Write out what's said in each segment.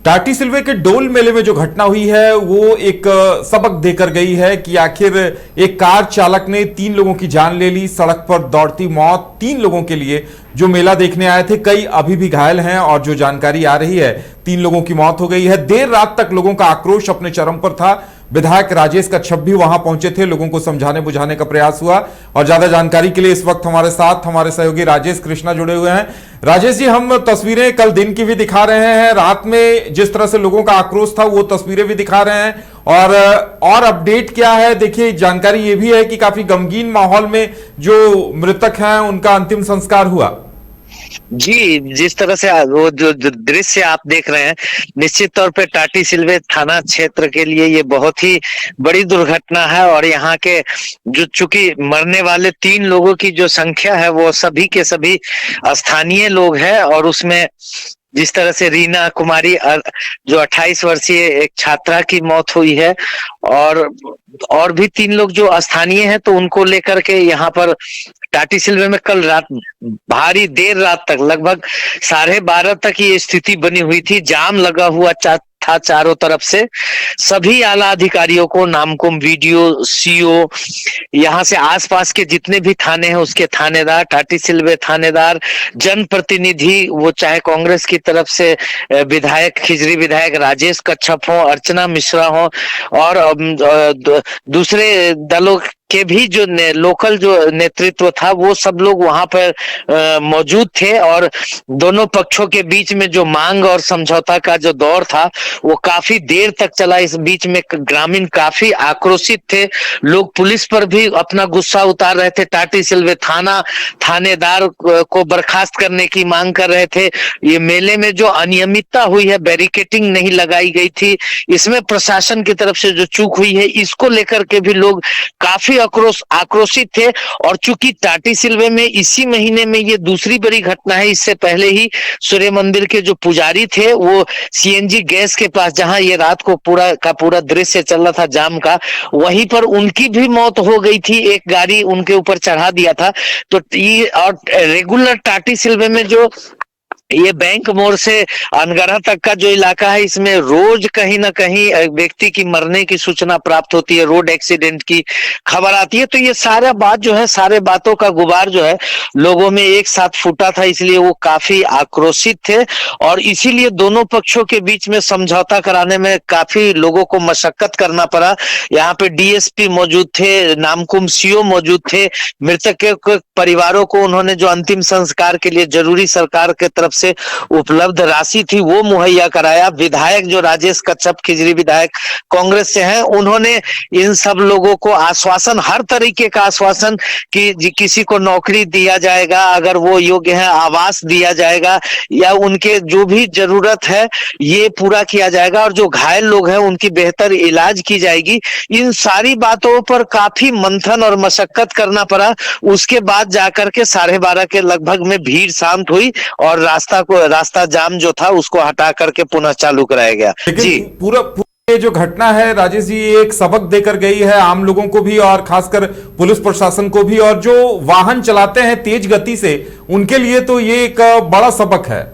टाटी सिल्वे के डोल मेले में जो घटना हुई है वो एक सबक देकर गई है कि आखिर एक कार चालक ने 3 लोगों की जान ले ली। सड़क पर दौड़ती मौत 3 लोगों के लिए जो मेला देखने आए थे, कई अभी भी घायल हैं और जो जानकारी आ रही है 3 लोगों की मौत हो गई है। देर रात तक लोगों का आक्रोश अपने चरम पर था। विधायक राजेश कच्छप भी वहां पहुंचे थे, लोगों को समझाने बुझाने का प्रयास हुआ। और ज्यादा जानकारी के लिए इस वक्त हमारे साथ हमारे सहयोगी राजेश कृष्णा जुड़े हुए हैं। राजेश जी, हम तस्वीरें कल दिन की भी दिखा रहे हैं, रात में जिस तरह से लोगों का आक्रोश था वो तस्वीरें भी दिखा रहे हैं। और अपडेट क्या है? देखिए, जानकारी ये भी है कि काफी गमगीन माहौल में जो मृतक हैं उनका अंतिम संस्कार हुआ। जी, जिस तरह से वो जो दृश्य आप देख रहे हैं, निश्चित तौर पे टाटी सिल्वे थाना क्षेत्र के लिए ये बहुत ही बड़ी दुर्घटना है। और यहाँ के जो चूंकि मरने वाले 3 लोगों की जो संख्या है वो सभी के सभी स्थानीय लोग हैं। और उसमें जिस तरह से रीना कुमारी जो 28 वर्षीय एक छात्रा की मौत हुई है, और भी 3 लोग जो स्थानीय हैं, तो उनको लेकर के यहाँ पर टाटी सिल्वे में कल रात भारी देर रात तक लगभग 12:30 तक ये स्थिति बनी हुई थी। जाम लगा हुआ था चारों तरफ से। सभी आला अधिकारियों को, नामकुम वीडियो, सीओ, यहाँ से आसपास के जितने भी थाने हैं उसके थानेदार, टाटी सिल्वे थानेदार, जनप्रतिनिधि, वो चाहे कांग्रेस की तरफ से विधायक, खिजरी विधायक राजेश कच्छप हो, अर्चना मिश्रा हो, और दूसरे दलों के भी जो लोकल जो नेतृत्व था, वो सब लोग वहां पर मौजूद थे। और दोनों पक्षों के बीच में जो मांग और समझौता का जो दौर था वो काफी देर तक चला। इस बीच में ग्रामीण काफी आक्रोशित थे, लोग पुलिस पर भी अपना गुस्सा उतार रहे थे। टाटी सिल्वे थानेदार को बर्खास्त करने की मांग कर रहे थे। ये मेले में जो अनियमितता हुई है, बैरिकेटिंग नहीं लगाई गई थी, इसमें प्रशासन की तरफ से जो चूक हुई है, इसको लेकर के भी लोग काफी आक्रोशित थे। और चूंकि टाटी सिल्वे में इसी महीने में ये दूसरी बड़ी घटना है, इससे पहले ही सूर्य मंदिर के जो पुजारी थे वो सीएनजी गैस के पास, जहां ये रात को पूरा दृश्य चल रहा था जाम का, वहीं पर उनकी भी मौत हो गई थी। एक गाड़ी उनके ऊपर चढ़ा दिया था। तो ये और रेगुलर टाटी सिल्वे में जो ये बैंक मोड़ से अनगढ़ा तक का जो इलाका है, इसमें रोज कहीं ना कहीं व्यक्ति की मरने की सूचना प्राप्त होती है, रोड एक्सीडेंट की खबर आती है। तो ये सारा बात जो है, सारे बातों का गुबार जो है लोगों में एक साथ फूटा था, इसलिए वो काफी आक्रोशित थे। और इसीलिए दोनों पक्षों के बीच में समझौता कराने में काफी लोगों को मशक्कत करना पड़ा। यहाँ पे डीएसपी मौजूद थे, नामकुम सीओ मौजूद थे। मृतक के परिवारों को उन्होंने जो अंतिम संस्कार के लिए जरूरी सरकार के तरफ से उपलब्ध राशि थी वो मुहैया कराया। विधायक जो राजेश कच्छप, खिजरी विधायक कांग्रेस से हैं, उन्होंने इन सब लोगों को आश्वासन, हर तरीके का आश्वासन कि किसी को नौकरी दिया जाएगा, अगर वो योग्य है आवास दिया जाएगा, या उनके जो भी जरूरत है ये पूरा किया जाएगा, और जो घायल लोग हैं उनकी बेहतर इलाज की जाएगी। इन सारी बातों पर काफी मंथन और मशक्कत करना पड़ा। उसके बाद जाकर के 12:30 के लगभग में भीड़ शांत हुई और रास्ता जाम जो था उसको हटा करके पुनः चालू कराया गया। जी, पूरा ये जो घटना है राजेश जी, एक सबक देकर गई है आम लोगों को भी और खासकर पुलिस प्रशासन को भी, और जो वाहन चलाते हैं तेज गति से उनके लिए तो ये एक बड़ा सबक है।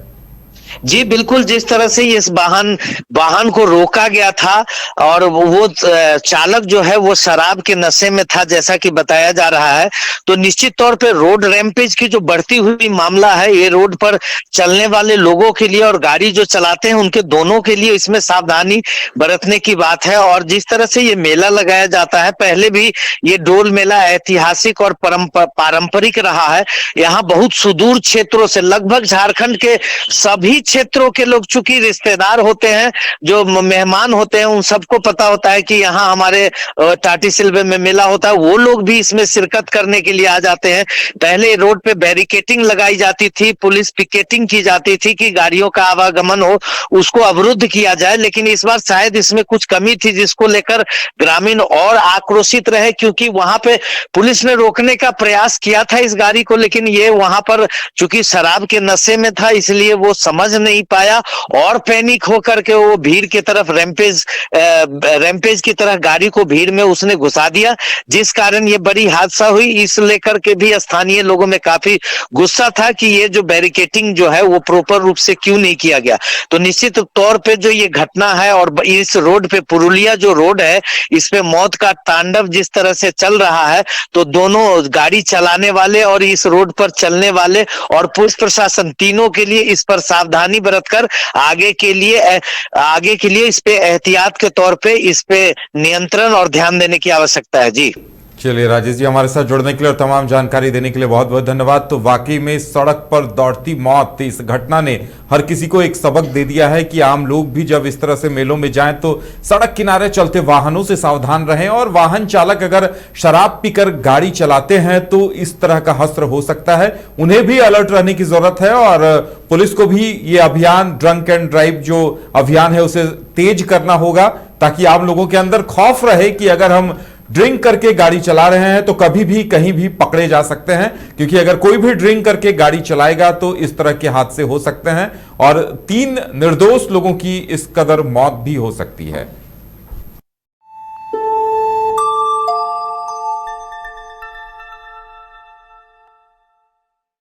जी बिल्कुल, जिस तरह से इस वाहन को रोका गया था और वो चालक जो है वो शराब के नशे में था, जैसा कि बताया जा रहा है, तो निश्चित तौर पे रोड रैम्पेज की जो बढ़ती हुई मामला है, ये रोड पर चलने वाले लोगों के लिए और गाड़ी जो चलाते हैं उनके दोनों के लिए इसमें सावधानी बरतने की बात है। और जिस तरह से ये मेला लगाया जाता है, पहले भी ये डोल मेला ऐतिहासिक और पारंपरिक रहा है। यहाँ बहुत सुदूर क्षेत्रों से, लगभग झारखंड के सभी क्षेत्रों के लोग, चूंकि रिश्तेदार होते हैं, जो मेहमान होते हैं, उन सबको पता होता है कि यहाँ हमारे टाटी सिल्वे में मेला होता है, वो लोग भी इसमें शिरकत करने के लिए आ जाते हैं। पहले रोड पे बैरिकेटिंग लगाई जाती थी, पुलिस पिकेटिंग की जाती थी कि गाड़ियों का आवागमन हो उसको अवरुद्ध किया जाए, लेकिन इस बार शायद इसमें कुछ कमी थी जिसको लेकर ग्रामीण और आक्रोशित रहे, क्योंकि वहां पे पुलिस ने रोकने का प्रयास किया था इस गाड़ी को, लेकिन ये वहां पर चूंकि शराब के नशे में था इसलिए वो समझ समझ नहीं पाया और पैनिक होकर के वो भीड़ की तरफ रैम्पेज की तरह गाड़ी को भीड़ में उसने घुसा दिया, जिस कारण ये बड़ी हादसा हुई। इस लेकर के भी स्थानीय लोगों में काफी गुस्सा था कि ये जो बैरिकेटिंग जो है वो प्रॉपर रूप से क्यों नहीं किया गया। तो निश्चित तौर पे जो ये घटना है और इस रोड पे, पुरुलिया जो रोड है, इस पे मौत का तांडव जिस तरह से चल रहा है, तो दोनों गाड़ी चलाने वाले और इस रोड पर चलने वाले और पुलिस प्रशासन तीनों के लिए इस पर सावधानी बरतकर आगे के लिए इस पे एहतियात के तौर पे इस पे नियंत्रण और ध्यान देने की आवश्यकता है। जी चलिए राजेश जी, हमारे साथ जुड़ने के लिए और तमाम जानकारी देने के लिए बहुत बहुत धन्यवाद। तो वाकई में सड़क पर दौड़ती मौत, इस घटना ने हर किसी को एक सबक दे दिया है कि आम लोग भी जब इस तरह से मेलों में जाएं तो सड़क किनारे चलते वाहनों से सावधान रहें, और वाहन चालक अगर शराब पीकर गाड़ी चलाते हैं तो इस तरह का हश्र हो सकता है। उन्हें भी अलर्ट रहने की जरूरत है और पुलिस को भी ये अभियान, ड्रंक एंड ड्राइव जो अभियान है उसे तेज करना होगा, ताकि आम लोगों के अंदर खौफ रहे कि अगर हम ड्रिंक करके गाड़ी चला रहे हैं तो कभी भी कहीं भी पकड़े जा सकते हैं, क्योंकि अगर कोई भी ड्रिंक करके गाड़ी चलाएगा तो इस तरह के हादसे हो सकते हैं और 3 निर्दोष लोगों की इस कदर मौत भी हो सकती है।